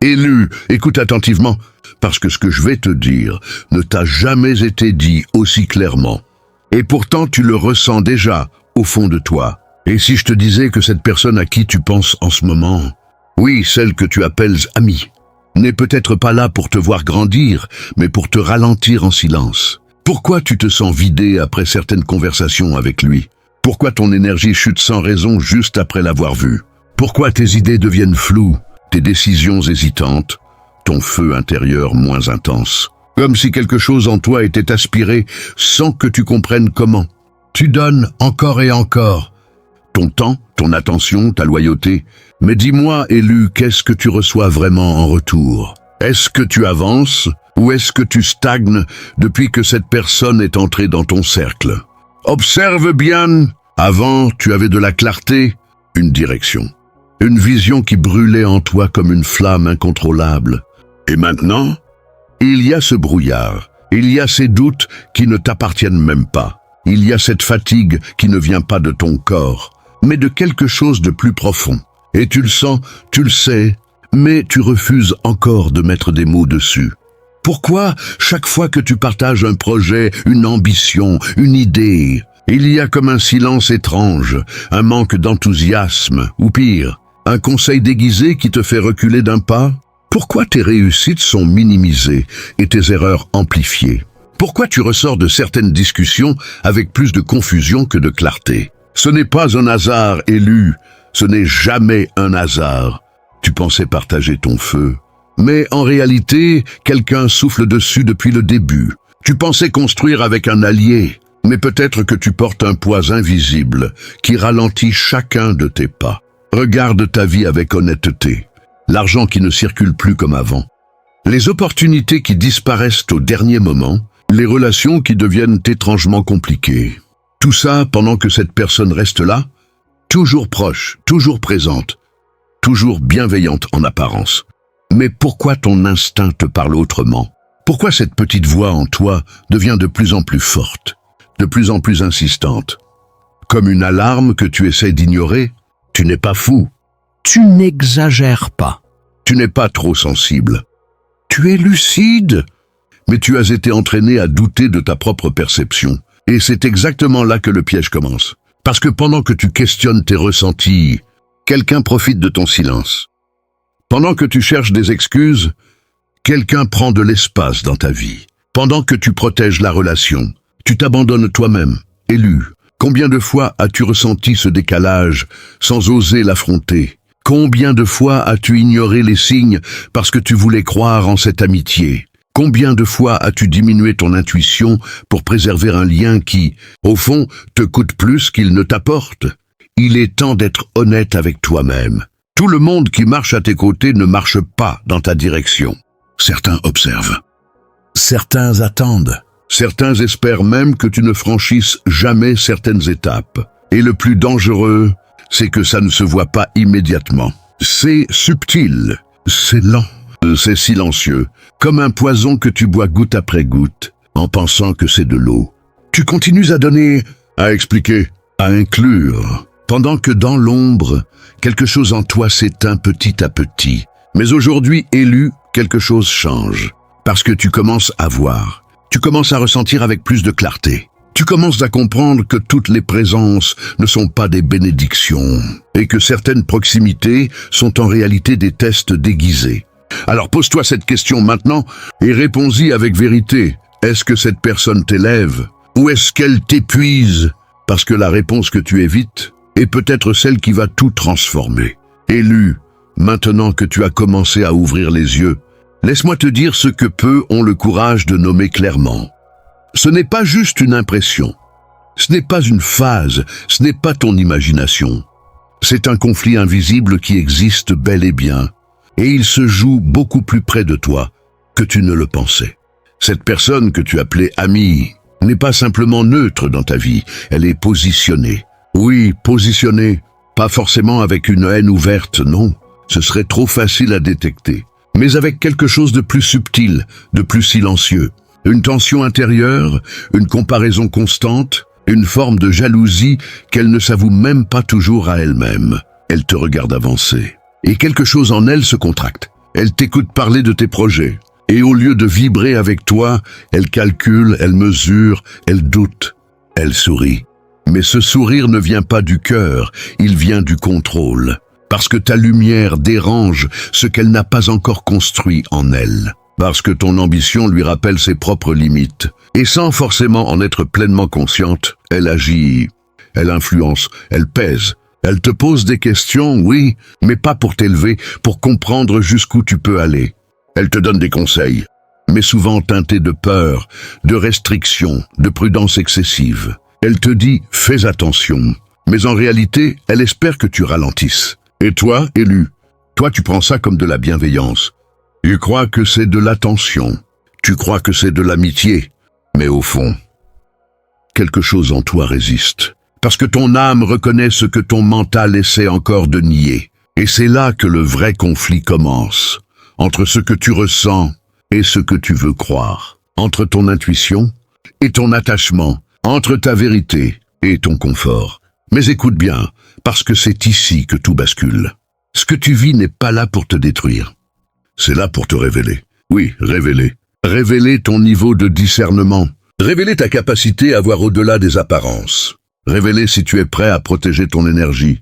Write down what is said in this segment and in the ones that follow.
Élu, écoute attentivement, parce que ce que je vais te dire ne t'a jamais été dit aussi clairement. Et pourtant tu le ressens déjà, au fond de toi. Et si je te disais que cette personne à qui tu penses en ce moment, oui, celle que tu appelles amie, n'est peut-être pas là pour te voir grandir, mais pour te ralentir en silence. Pourquoi tu te sens vidé après certaines conversations avec lui? Pourquoi ton énergie chute sans raison juste après l'avoir vu? Pourquoi tes idées deviennent floues, tes décisions hésitantes, ton feu intérieur moins intense? Comme si quelque chose en toi était aspiré sans que tu comprennes comment. Tu donnes encore et encore ton temps, ton attention, ta loyauté. Mais dis-moi, élu, qu'est-ce que tu reçois vraiment en retour? Est-ce que tu avances ou est-ce que tu stagnes depuis que cette personne est entrée dans ton cercle? Observe bien. Avant, tu avais de la clarté, une direction, une vision qui brûlait en toi comme une flamme incontrôlable. Et maintenant, il y a ce brouillard, il y a ces doutes qui ne t'appartiennent même pas. Il y a cette fatigue qui ne vient pas de ton corps, mais de quelque chose de plus profond. Et tu le sens, tu le sais, mais tu refuses encore de mettre des mots dessus. Pourquoi, chaque fois que tu partages un projet, une ambition, une idée, il y a comme un silence étrange, un manque d'enthousiasme, ou pire, un conseil déguisé qui te fait reculer d'un pas? Pourquoi tes réussites sont minimisées et tes erreurs amplifiées? Pourquoi tu ressors de certaines discussions avec plus de confusion que de clarté? Ce n'est pas un hasard, élu, ce n'est jamais un hasard. Tu pensais partager ton feu, mais en réalité, quelqu'un souffle dessus depuis le début. Tu pensais construire avec un allié, mais peut-être que tu portes un poids invisible qui ralentit chacun de tes pas. Regarde ta vie avec honnêteté. L'argent qui ne circule plus comme avant. Les opportunités qui disparaissent au dernier moment. Les relations qui deviennent étrangement compliquées. Tout ça pendant que cette personne reste là, toujours proche, toujours présente, toujours bienveillante en apparence. Mais pourquoi ton instinct te parle autrement? Pourquoi cette petite voix en toi devient de plus en plus forte, de plus en plus insistante? Comme une alarme que tu essaies d'ignorer? Tu n'es pas fou. Tu n'exagères pas. Tu n'es pas trop sensible. Tu es lucide. Mais tu as été entraîné à douter de ta propre perception. Et c'est exactement là que le piège commence. Parce que pendant que tu questionnes tes ressentis, quelqu'un profite de ton silence. Pendant que tu cherches des excuses, quelqu'un prend de l'espace dans ta vie. Pendant que tu protèges la relation, tu t'abandonnes toi-même, élu. Combien de fois as-tu ressenti ce décalage sans oser l'affronter? Combien de fois as-tu ignoré les signes parce que tu voulais croire en cette amitié? Combien de fois as-tu diminué ton intuition pour préserver un lien qui, au fond, te coûte plus qu'il ne t'apporte? Il est temps d'être honnête avec toi-même. Tout le monde qui marche à tes côtés ne marche pas dans ta direction. Certains observent. Certains attendent. Certains espèrent même que tu ne franchisses jamais certaines étapes. Et le plus dangereux, c'est que ça ne se voit pas immédiatement. C'est subtil, c'est lent. C'est silencieux, comme un poison que tu bois goutte après goutte, en pensant que c'est de l'eau. Tu continues à donner, à expliquer, à inclure, pendant que dans l'ombre, quelque chose en toi s'éteint petit à petit. Mais aujourd'hui, élu, quelque chose change, parce que tu commences à voir, tu commences à ressentir avec plus de clarté. Tu commences à comprendre que toutes les présences ne sont pas des bénédictions, et que certaines proximités sont en réalité des tests déguisés. Alors pose-toi cette question maintenant et réponds-y avec vérité. Est-ce que cette personne t'élève ou est-ce qu'elle t'épuise? Parce que la réponse que tu évites est peut-être celle qui va tout transformer. Élu, maintenant que tu as commencé à ouvrir les yeux, laisse-moi te dire ce que peu ont le courage de nommer clairement. Ce n'est pas juste une impression. Ce n'est pas une phase, ce n'est pas ton imagination. C'est un conflit invisible qui existe bel et bien. Et il se joue beaucoup plus près de toi que tu ne le pensais. Cette personne que tu appelais amie n'est pas simplement neutre dans ta vie, elle est positionnée. Oui, positionnée, pas forcément avec une haine ouverte, non, ce serait trop facile à détecter, mais avec quelque chose de plus subtil, de plus silencieux. Une tension intérieure, une comparaison constante, une forme de jalousie qu'elle ne s'avoue même pas toujours à elle-même. Elle te regarde avancer. Et quelque chose en elle se contracte. Elle t'écoute parler de tes projets. Et au lieu de vibrer avec toi, elle calcule, elle mesure, elle doute, elle sourit. Mais ce sourire ne vient pas du cœur, il vient du contrôle. Parce que ta lumière dérange ce qu'elle n'a pas encore construit en elle. Parce que ton ambition lui rappelle ses propres limites. Et sans forcément en être pleinement consciente, elle agit, elle influence, elle pèse. Elle te pose des questions, oui, mais pas pour t'élever, pour comprendre jusqu'où tu peux aller. Elle te donne des conseils, mais souvent teintés de peur, de restriction, de prudence excessive. Elle te dit « fais attention », mais en réalité, elle espère que tu ralentisses. Et toi, élu, toi tu prends ça comme de la bienveillance. Tu crois que c'est de l'attention, tu crois que c'est de l'amitié, mais au fond, quelque chose en toi résiste. Parce que ton âme reconnaît ce que ton mental essaie encore de nier. Et c'est là que le vrai conflit commence. Entre ce que tu ressens et ce que tu veux croire. Entre ton intuition et ton attachement. Entre ta vérité et ton confort. Mais écoute bien, parce que c'est ici que tout bascule. Ce que tu vis n'est pas là pour te détruire. C'est là pour te révéler. Oui, révéler. Révéler ton niveau de discernement. Révéler ta capacité à voir au-delà des apparences. Révéler si tu es prêt à protéger ton énergie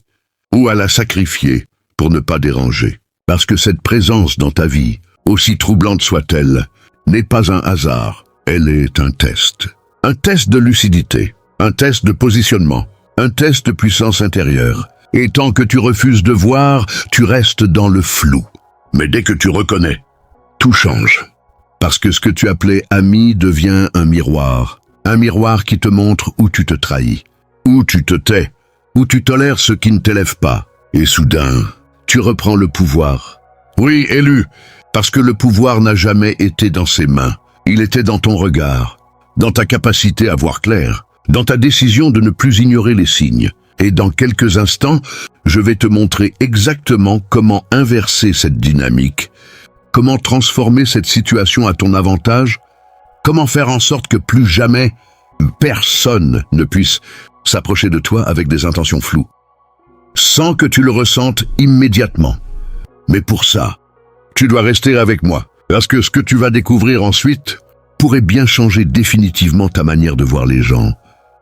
ou à la sacrifier pour ne pas déranger. Parce que cette présence dans ta vie, aussi troublante soit-elle, n'est pas un hasard, elle est un test. Un test de lucidité, un test de positionnement, un test de puissance intérieure. Et tant que tu refuses de voir, tu restes dans le flou. Mais dès que tu reconnais, tout change. Parce que ce que tu appelais ami devient un miroir qui te montre où tu te trahis. Où tu te tais, où tu tolères ce qui ne t'élève pas. Et soudain, tu reprends le pouvoir. Oui, élu, parce que le pouvoir n'a jamais été dans ses mains. Il était dans ton regard, dans ta capacité à voir clair, dans ta décision de ne plus ignorer les signes. Et dans quelques instants, je vais te montrer exactement comment inverser cette dynamique, comment transformer cette situation à ton avantage, comment faire en sorte que plus jamais personne ne puisse s'approcher de toi avec des intentions floues, sans que tu le ressentes immédiatement. Mais pour ça, tu dois rester avec moi, parce que ce que tu vas découvrir ensuite pourrait bien changer définitivement ta manière de voir les gens,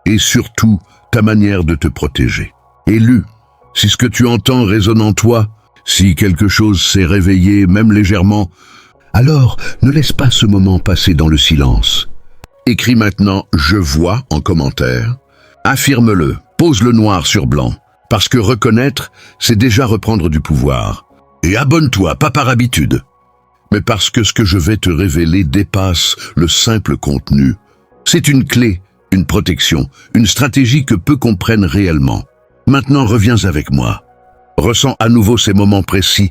et surtout ta manière de te protéger. Élu, si ce que tu entends résonne en toi, si quelque chose s'est réveillé, même légèrement, alors ne laisse pas ce moment passer dans le silence. Écris maintenant « Je vois » en commentaire. Affirme-le, pose le noir sur blanc, parce que reconnaître, c'est déjà reprendre du pouvoir. Et abonne-toi, pas par habitude, mais parce que ce que je vais te révéler dépasse le simple contenu. C'est une clé, une protection, une stratégie que peu comprennent réellement. Maintenant, reviens avec moi. Ressens à nouveau ces moments précis,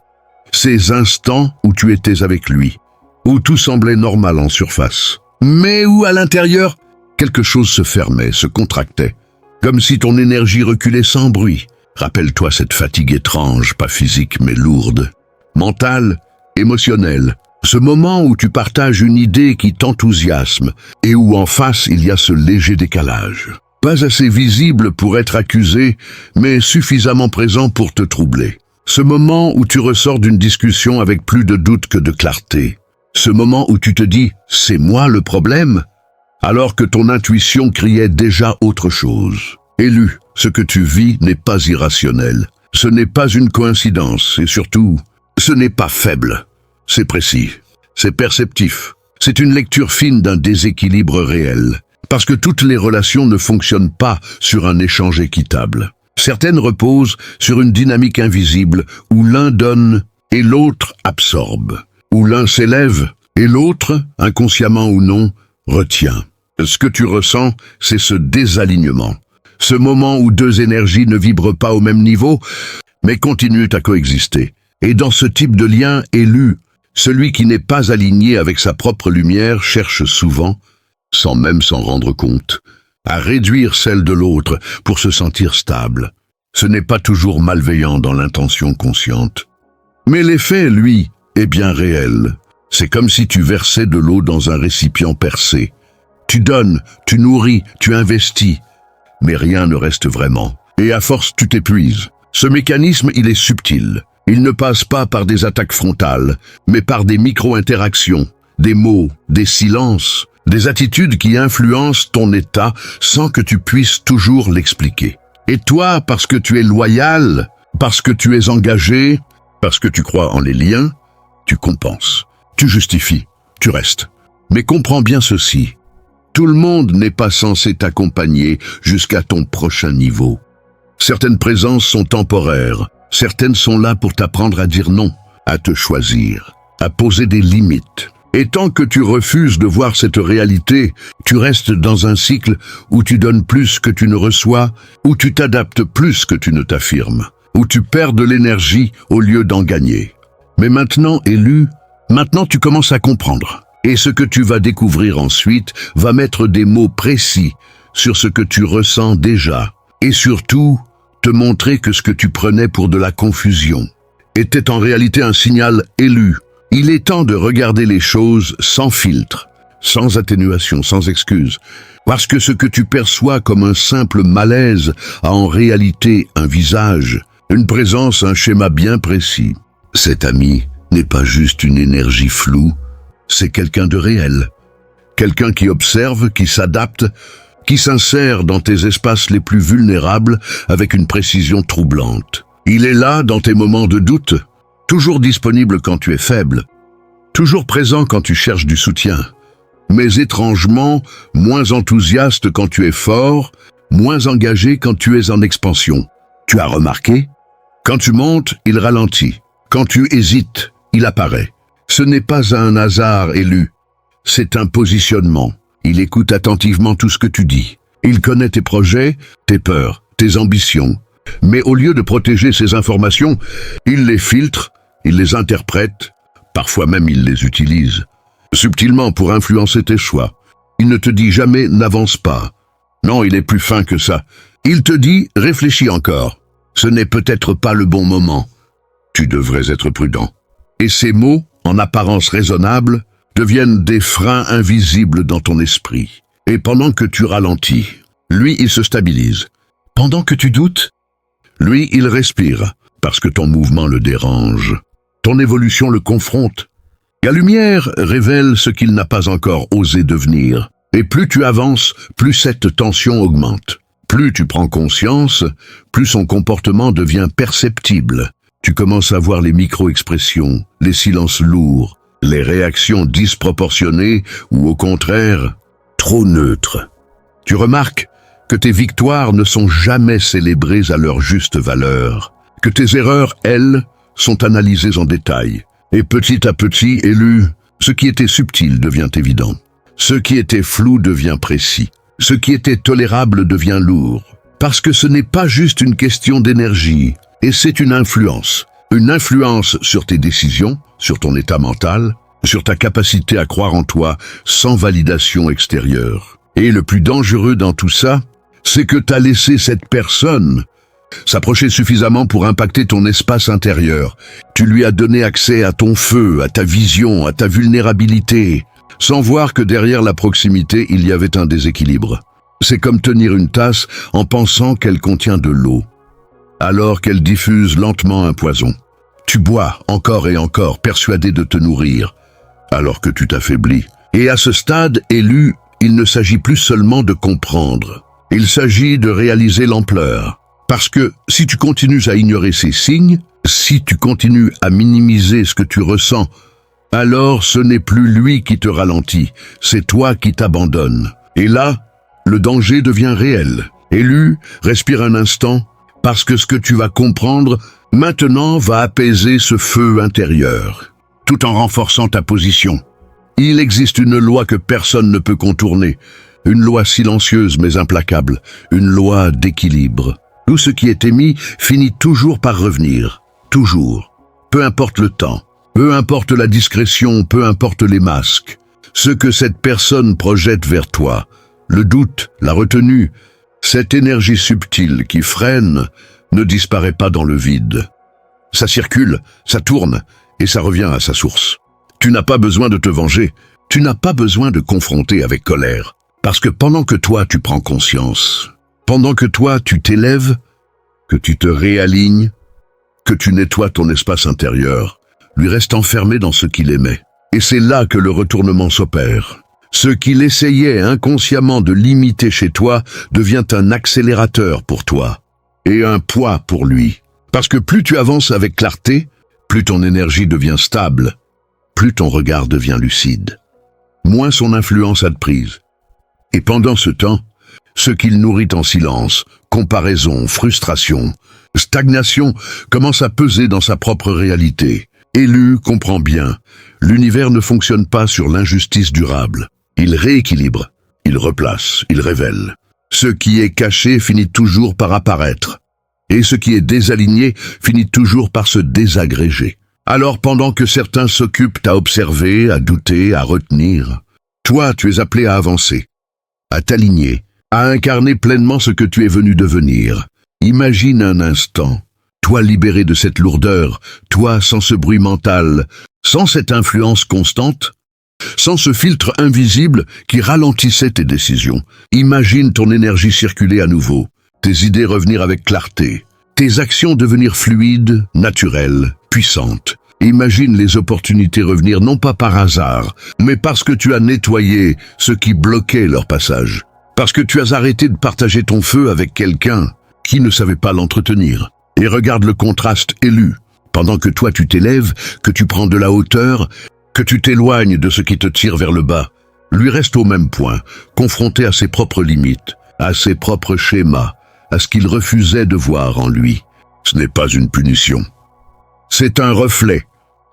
ces instants où tu étais avec lui, où tout semblait normal en surface, mais où à l'intérieur, quelque chose se fermait, se contractait. Comme si ton énergie reculait sans bruit. Rappelle-toi cette fatigue étrange, pas physique mais lourde. Mentale, émotionnelle. Ce moment où tu partages une idée qui t'enthousiasme et où en face il y a ce léger décalage. Pas assez visible pour être accusé, mais suffisamment présent pour te troubler. Ce moment où tu ressors d'une discussion avec plus de doute que de clarté. Ce moment où tu te dis « c'est moi le problème ?» alors que ton intuition criait déjà autre chose. Élu, ce que tu vis n'est pas irrationnel. Ce n'est pas une coïncidence et surtout, ce n'est pas faible. C'est précis, c'est perceptif. C'est une lecture fine d'un déséquilibre réel. Parce que toutes les relations ne fonctionnent pas sur un échange équitable. Certaines reposent sur une dynamique invisible où l'un donne et l'autre absorbe. Où l'un s'élève et l'autre, inconsciemment ou non, retient. Ce que tu ressens, c'est ce désalignement. Ce moment où deux énergies ne vibrent pas au même niveau, mais continuent à coexister. Et dans ce type de lien élu, celui qui n'est pas aligné avec sa propre lumière cherche souvent, sans même s'en rendre compte, à réduire celle de l'autre pour se sentir stable. Ce n'est pas toujours malveillant dans l'intention consciente. Mais l'effet, lui, est bien réel. C'est comme si tu versais de l'eau dans un récipient percé. Tu donnes, tu nourris, tu investis, mais rien ne reste vraiment. Et à force, tu t'épuises. Ce mécanisme, il est subtil. Il ne passe pas par des attaques frontales, mais par des micro-interactions, des mots, des silences, des attitudes qui influencent ton état sans que tu puisses toujours l'expliquer. Et toi, parce que tu es loyal, parce que tu es engagé, parce que tu crois en les liens, tu compenses, tu justifies, tu restes. Mais comprends bien ceci, tout le monde n'est pas censé t'accompagner jusqu'à ton prochain niveau. Certaines présences sont temporaires, certaines sont là pour t'apprendre à dire non, à te choisir, à poser des limites. Et tant que tu refuses de voir cette réalité, tu restes dans un cycle où tu donnes plus que tu ne reçois, où tu t'adaptes plus que tu ne t'affirmes, où tu perds de l'énergie au lieu d'en gagner. Mais maintenant, élu, maintenant tu commences à comprendre. Et ce que tu vas découvrir ensuite va mettre des mots précis sur ce que tu ressens déjà. Et surtout, te montrer que ce que tu prenais pour de la confusion était en réalité un signal élu. Il est temps de regarder les choses sans filtre, sans atténuation, sans excuse. Parce que ce que tu perçois comme un simple malaise a en réalité un visage, une présence, un schéma bien précis. Cet ami n'est pas juste une énergie floue, c'est quelqu'un de réel. Quelqu'un qui observe, qui s'adapte, qui s'insère dans tes espaces les plus vulnérables avec une précision troublante. Il est là dans tes moments de doute, toujours disponible quand tu es faible, toujours présent quand tu cherches du soutien, mais étrangement moins enthousiaste quand tu es fort, moins engagé quand tu es en expansion. Tu as remarqué? Quand tu montes, il ralentit. Quand tu hésites, il apparaît. Ce n'est pas un hasard élu, c'est un positionnement. Il écoute attentivement tout ce que tu dis. Il connaît tes projets, tes peurs, tes ambitions. Mais au lieu de protéger ces informations, il les filtre, il les interprète, parfois même il les utilise. Subtilement pour influencer tes choix. Il ne te dit jamais « n'avance pas ». Non, il est plus fin que ça. Il te dit « réfléchis encore ». Ce n'est peut-être pas le bon moment. Tu devrais être prudent. Et ces mots, en apparence raisonnables, deviennent des freins invisibles dans ton esprit. Et pendant que tu ralentis, lui, il se stabilise. Pendant que tu doutes, lui, il respire, parce que ton mouvement le dérange. Ton évolution le confronte. La lumière révèle ce qu'il n'a pas encore osé devenir. Et plus tu avances, plus cette tension augmente. Plus tu prends conscience, plus son comportement devient perceptible. Tu commences à voir les micro-expressions, les silences lourds, les réactions disproportionnées ou au contraire, trop neutres. Tu remarques que tes victoires ne sont jamais célébrées à leur juste valeur, que tes erreurs, elles, sont analysées en détail. Et petit à petit, élu, ce qui était subtil devient évident. Ce qui était flou devient précis. Ce qui était tolérable devient lourd. Parce que ce n'est pas juste une question d'énergie, et c'est une influence. Une influence sur tes décisions, sur ton état mental, sur ta capacité à croire en toi sans validation extérieure. Et le plus dangereux dans tout ça, c'est que tu as laissé cette personne s'approcher suffisamment pour impacter ton espace intérieur. Tu lui as donné accès à ton feu, à ta vision, à ta vulnérabilité, sans voir que derrière la proximité, il y avait un déséquilibre. C'est comme tenir une tasse en pensant qu'elle contient de l'eau, alors qu'elle diffuse lentement un poison. Tu bois encore et encore, persuadé de te nourrir, alors que tu t'affaiblis. Et à ce stade, élu, il ne s'agit plus seulement de comprendre. Il s'agit de réaliser l'ampleur. Parce que si tu continues à ignorer ces signes, si tu continues à minimiser ce que tu ressens, alors ce n'est plus lui qui te ralentit, c'est toi qui t'abandonnes. Et là, le danger devient réel. Élu, respire un instant, parce que ce que tu vas comprendre maintenant va apaiser ce feu intérieur, tout en renforçant ta position. Il existe une loi que personne ne peut contourner, une loi silencieuse mais implacable, une loi d'équilibre. Tout ce qui est émis finit toujours par revenir, toujours. Peu importe le temps, peu importe la discrétion, peu importe les masques. Ce que cette personne projette vers toi, le doute, la retenue, cette énergie subtile qui freine, ne disparaît pas dans le vide. Ça circule, ça tourne, et ça revient à sa source. Tu n'as pas besoin de te venger, tu n'as pas besoin de confronter avec colère. Parce que pendant que toi tu prends conscience, pendant que toi tu t'élèves, que tu te réalignes, que tu nettoies ton espace intérieur, lui reste enfermé dans ce qu'il aimait. Et c'est là que le retournement s'opère. Ce qu'il essayait inconsciemment de limiter chez toi devient un accélérateur pour toi et un poids pour lui. Parce que plus tu avances avec clarté, plus ton énergie devient stable, plus ton regard devient lucide, moins son influence a de prise. Et pendant ce temps, ce qu'il nourrit en silence, comparaison, frustration, stagnation, commence à peser dans sa propre réalité. Élu comprend bien, l'univers ne fonctionne pas sur l'injustice durable. Il rééquilibre, il replace, il révèle. Ce qui est caché finit toujours par apparaître. Et ce qui est désaligné finit toujours par se désagréger. Alors pendant que certains s'occupent à observer, à douter, à retenir, toi tu es appelé à avancer, à t'aligner, à incarner pleinement ce que tu es venu devenir. Imagine un instant, toi libéré de cette lourdeur, toi sans ce bruit mental, sans cette influence constante, sans ce filtre invisible qui ralentissait tes décisions. Imagine ton énergie circuler à nouveau, tes idées revenir avec clarté, tes actions devenir fluides, naturelles, puissantes. Imagine les opportunités revenir non pas par hasard, mais parce que tu as nettoyé ce qui bloquait leur passage. Parce que tu as arrêté de partager ton feu avec quelqu'un qui ne savait pas l'entretenir. Et regarde le contraste élu. Pendant que toi tu t'élèves, que tu prends de la hauteur, que tu t'éloignes de ce qui te tire vers le bas, lui reste au même point, confronté à ses propres limites, à ses propres schémas, à ce qu'il refusait de voir en lui. Ce n'est pas une punition. C'est un reflet,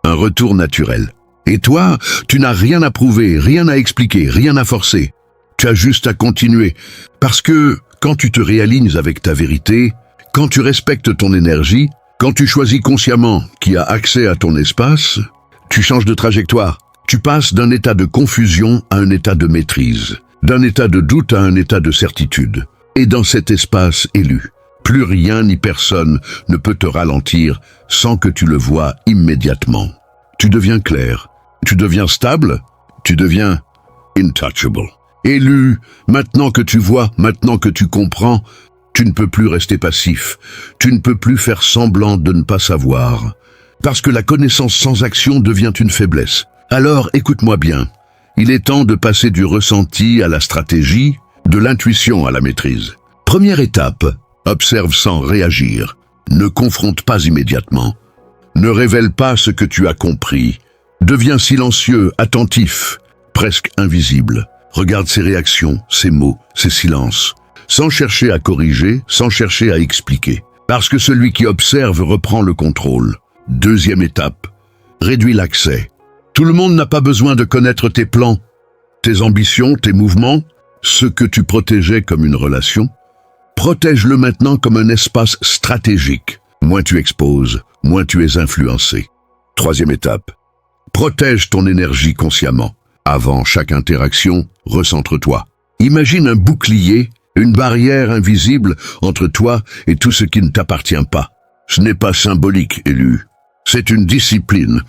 un retour naturel. Et toi, tu n'as rien à prouver, rien à expliquer, rien à forcer. Tu as juste à continuer, parce que quand tu te réalignes avec ta vérité, quand tu respectes ton énergie, quand tu choisis consciemment qui a accès à ton espace, tu changes de trajectoire. Tu passes d'un état de confusion à un état de maîtrise, d'un état de doute à un état de certitude. Et dans cet espace élu, plus rien ni personne ne peut te ralentir sans que tu le vois immédiatement. Tu deviens clair, tu deviens stable, tu deviens intouchable. Élu, maintenant que tu vois, maintenant que tu comprends, tu ne peux plus rester passif, tu ne peux plus faire semblant de ne pas savoir, parce que la connaissance sans action devient une faiblesse. Alors écoute-moi bien, il est temps de passer du ressenti à la stratégie, de l'intuition à la maîtrise. Première étape, observe sans réagir, ne confronte pas immédiatement, ne révèle pas ce que tu as compris, deviens silencieux, attentif, presque invisible. Regarde ses réactions, ses mots, ses silences, sans chercher à corriger, sans chercher à expliquer. Parce que celui qui observe reprend le contrôle. Deuxième étape, réduis l'accès. Tout le monde n'a pas besoin de connaître tes plans, tes ambitions, tes mouvements, ce que tu protégeais comme une relation. Protège-le maintenant comme un espace stratégique. Moins tu exposes, moins tu es influencé. Troisième étape, protège ton énergie consciemment. Avant chaque interaction, recentre-toi. Imagine un bouclier, une barrière invisible entre toi et tout ce qui ne t'appartient pas. Ce n'est pas symbolique, élu. C'est une discipline.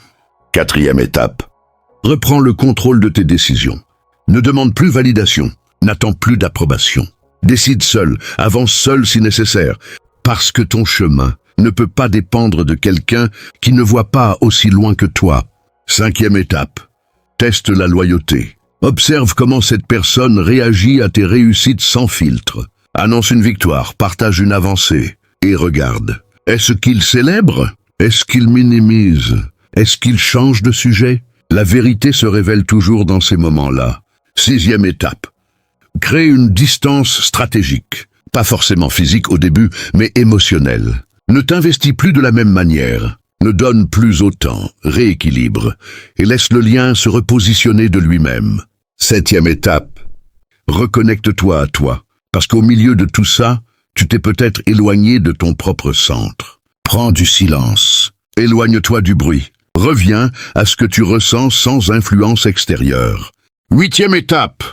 Quatrième étape. Reprends le contrôle de tes décisions. Ne demande plus validation. N'attends plus d'approbation. Décide seul, avance seul si nécessaire. Parce que ton chemin ne peut pas dépendre de quelqu'un qui ne voit pas aussi loin que toi. Cinquième étape. Teste la loyauté. Observe comment cette personne réagit à tes réussites sans filtre. Annonce une victoire, partage une avancée. Et regarde. Est-ce qu'il célèbre? Est-ce qu'il minimise? Est-ce qu'il change de sujet? La vérité se révèle toujours dans ces moments-là. Sixième étape. Crée une distance stratégique. Pas forcément physique au début, mais émotionnelle. Ne t'investis plus de la même manière. Ne donne plus autant, rééquilibre, et laisse le lien se repositionner de lui-même. Septième étape, reconnecte-toi à toi, parce qu'au milieu de tout ça, tu t'es peut-être éloigné de ton propre centre. Prends du silence, éloigne-toi du bruit, reviens à ce que tu ressens sans influence extérieure. Huitième étape,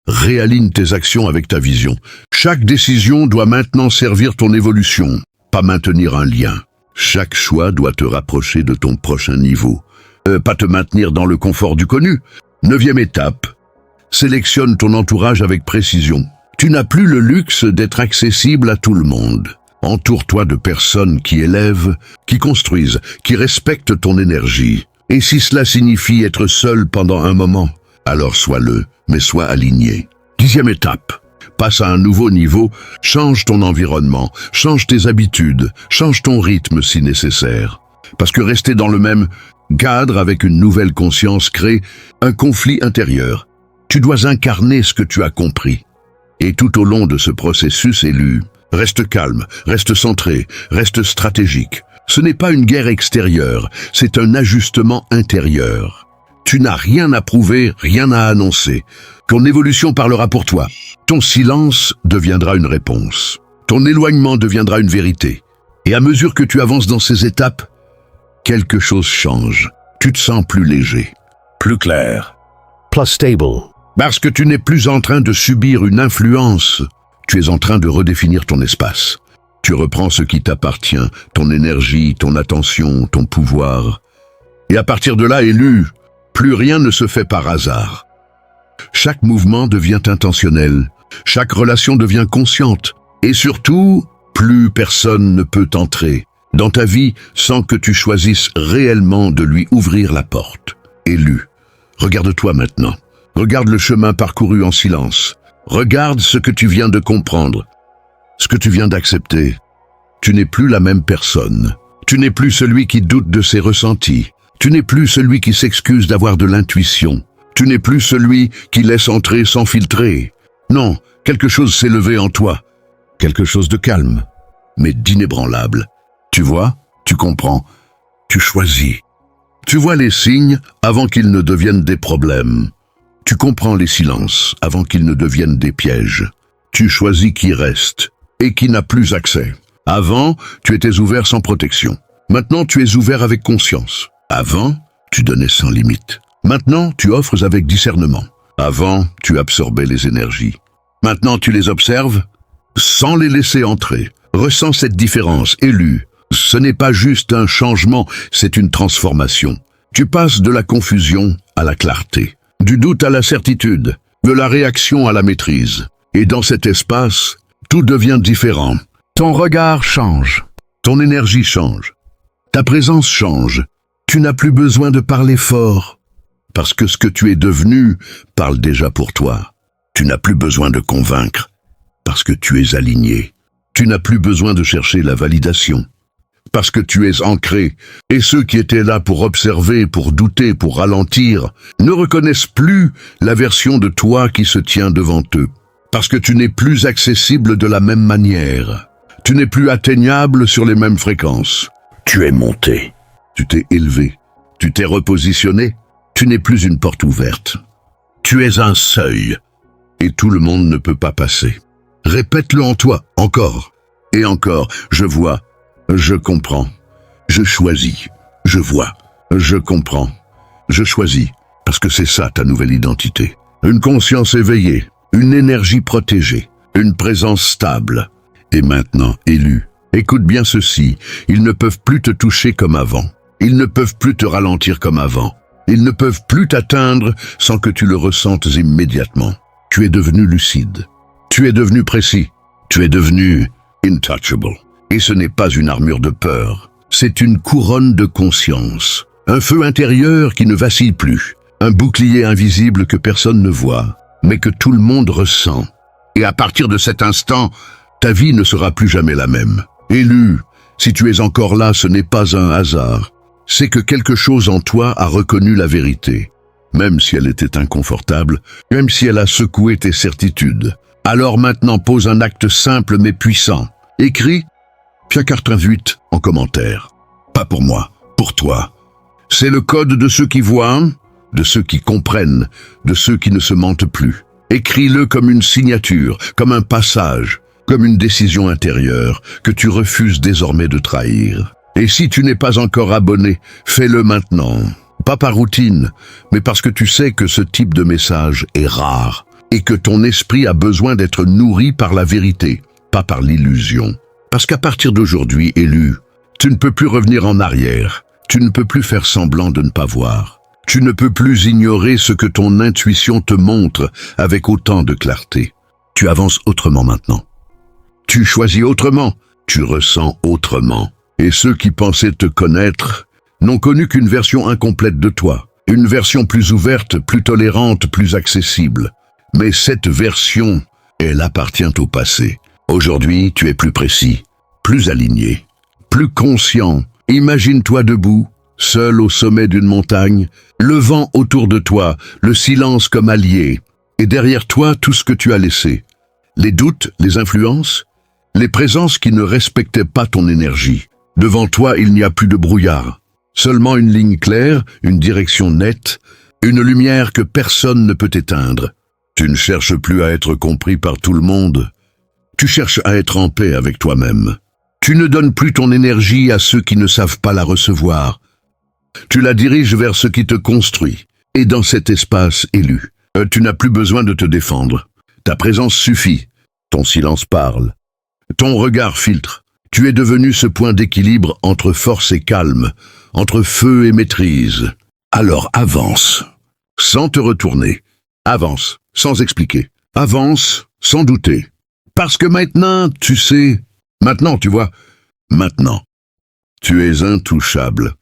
réaligne tes actions avec ta vision. Chaque décision doit maintenant servir ton évolution, pas maintenir un lien. Chaque choix doit te rapprocher de ton prochain niveau, pas te maintenir dans le confort du connu. Neuvième étape, sélectionne ton entourage avec précision. Tu n'as plus le luxe d'être accessible à tout le monde. Entoure-toi de personnes qui élèvent, qui construisent, qui respectent ton énergie. Et si cela signifie être seul pendant un moment, alors sois-le, mais sois aligné. 10e étape. Passe à un nouveau niveau, change ton environnement, change tes habitudes, change ton rythme si nécessaire. Parce que rester dans le même cadre avec une nouvelle conscience crée un conflit intérieur. Tu dois incarner ce que tu as compris. Et tout au long de ce processus élu, reste calme, reste centré, reste stratégique. Ce n'est pas une guerre extérieure, c'est un ajustement intérieur. Tu n'as rien à prouver, rien à annoncer. Ton évolution parlera pour toi. Ton silence deviendra une réponse. Ton éloignement deviendra une vérité. Et à mesure que tu avances dans ces étapes, quelque chose change. Tu te sens plus léger, plus clair. Plus stable. Parce que tu n'es plus en train de subir une influence. Tu es en train de redéfinir ton espace. Tu reprends ce qui t'appartient, ton énergie, ton attention, ton pouvoir. Et à partir de là, élu, plus rien ne se fait par hasard. Chaque mouvement devient intentionnel, chaque relation devient consciente. Et surtout, plus personne ne peut entrer dans ta vie sans que tu choisisses réellement de lui ouvrir la porte. Élu, regarde-toi maintenant. Regarde le chemin parcouru en silence. Regarde ce que tu viens de comprendre, ce que tu viens d'accepter. Tu n'es plus la même personne. Tu n'es plus celui qui doute de ses ressentis. Tu n'es plus celui qui s'excuse d'avoir de l'intuition. Tu n'es plus celui qui laisse entrer sans filtrer. Non, quelque chose s'est levé en toi. Quelque chose de calme, mais d'inébranlable. Tu vois, tu comprends, tu choisis. Tu vois les signes avant qu'ils ne deviennent des problèmes. Tu comprends les silences avant qu'ils ne deviennent des pièges. Tu choisis qui reste et qui n'a plus accès. Avant, tu étais ouvert sans protection. Maintenant, tu es ouvert avec conscience. Avant, tu donnais sans limite. Maintenant, tu offres avec discernement. Avant, tu absorbais les énergies. Maintenant, tu les observes sans les laisser entrer. Ressens cette différence, élu. Ce n'est pas juste un changement, c'est une transformation. Tu passes de la confusion à la clarté. Du doute à la certitude, de la réaction à la maîtrise. Et dans cet espace, tout devient différent. Ton regard change, ton énergie change, ta présence change. Tu n'as plus besoin de parler fort, parce que ce que tu es devenu parle déjà pour toi. Tu n'as plus besoin de convaincre, parce que tu es aligné. Tu n'as plus besoin de chercher la validation, parce que tu es ancré, et ceux qui étaient là pour observer, pour douter, pour ralentir, ne reconnaissent plus la version de toi qui se tient devant eux, parce que tu n'es plus accessible de la même manière. Tu n'es plus atteignable sur les mêmes fréquences. Tu es monté, tu t'es élevé, tu t'es repositionné, tu n'es plus une porte ouverte. Tu es un seuil, et tout le monde ne peut pas passer. Répète-le en toi, encore, et encore, je vois. Je comprends, je choisis, je vois, je comprends, je choisis, parce que c'est ça ta nouvelle identité. Une conscience éveillée, une énergie protégée, une présence stable. Et maintenant, élu, écoute bien ceci, ils ne peuvent plus te toucher comme avant, ils ne peuvent plus te ralentir comme avant, ils ne peuvent plus t'atteindre sans que tu le ressentes immédiatement. Tu es devenu lucide, tu es devenu précis, tu es devenu intouchable. Et ce n'est pas une armure de peur, c'est une couronne de conscience, un feu intérieur qui ne vacille plus, un bouclier invisible que personne ne voit, mais que tout le monde ressent. Et à partir de cet instant, ta vie ne sera plus jamais la même. Élu, si tu es encore là, ce n'est pas un hasard, c'est que quelque chose en toi a reconnu la vérité, même si elle était inconfortable, même si elle a secoué tes certitudes. Alors maintenant pose un acte simple mais puissant. Écris Pia 88 en commentaire. Pas pour moi, pour toi. C'est le code de ceux qui voient, de ceux qui comprennent, de ceux qui ne se mentent plus. Écris-le comme une signature, comme un passage, comme une décision intérieure que tu refuses désormais de trahir. Et si tu n'es pas encore abonné, fais-le maintenant. Pas par routine, mais parce que tu sais que ce type de message est rare et que ton esprit a besoin d'être nourri par la vérité, pas par l'illusion. Parce qu'à partir d'aujourd'hui, élu, tu ne peux plus revenir en arrière. Tu ne peux plus faire semblant de ne pas voir. Tu ne peux plus ignorer ce que ton intuition te montre avec autant de clarté. Tu avances autrement maintenant. Tu choisis autrement, tu ressens autrement. Et ceux qui pensaient te connaître n'ont connu qu'une version incomplète de toi. Une version plus ouverte, plus tolérante, plus accessible. Mais cette version, elle appartient au passé. Aujourd'hui, tu es plus précis, plus aligné, plus conscient. Imagine-toi debout, seul au sommet d'une montagne, le vent autour de toi, le silence comme allié, et derrière toi tout ce que tu as laissé. Les doutes, les influences, les présences qui ne respectaient pas ton énergie. Devant toi, il n'y a plus de brouillard. Seulement une ligne claire, une direction nette, une lumière que personne ne peut éteindre. Tu ne cherches plus à être compris par tout le monde. Tu cherches à être en paix avec toi-même. Tu ne donnes plus ton énergie à ceux qui ne savent pas la recevoir. Tu la diriges vers ce qui te construit. Et dans cet espace élu, tu n'as plus besoin de te défendre. Ta présence suffit. Ton silence parle. Ton regard filtre. Tu es devenu ce point d'équilibre entre force et calme, entre feu et maîtrise. Alors avance, sans te retourner. Avance, sans expliquer. Avance, sans douter. Parce que maintenant, tu sais, maintenant, tu vois, maintenant, tu es intouchable.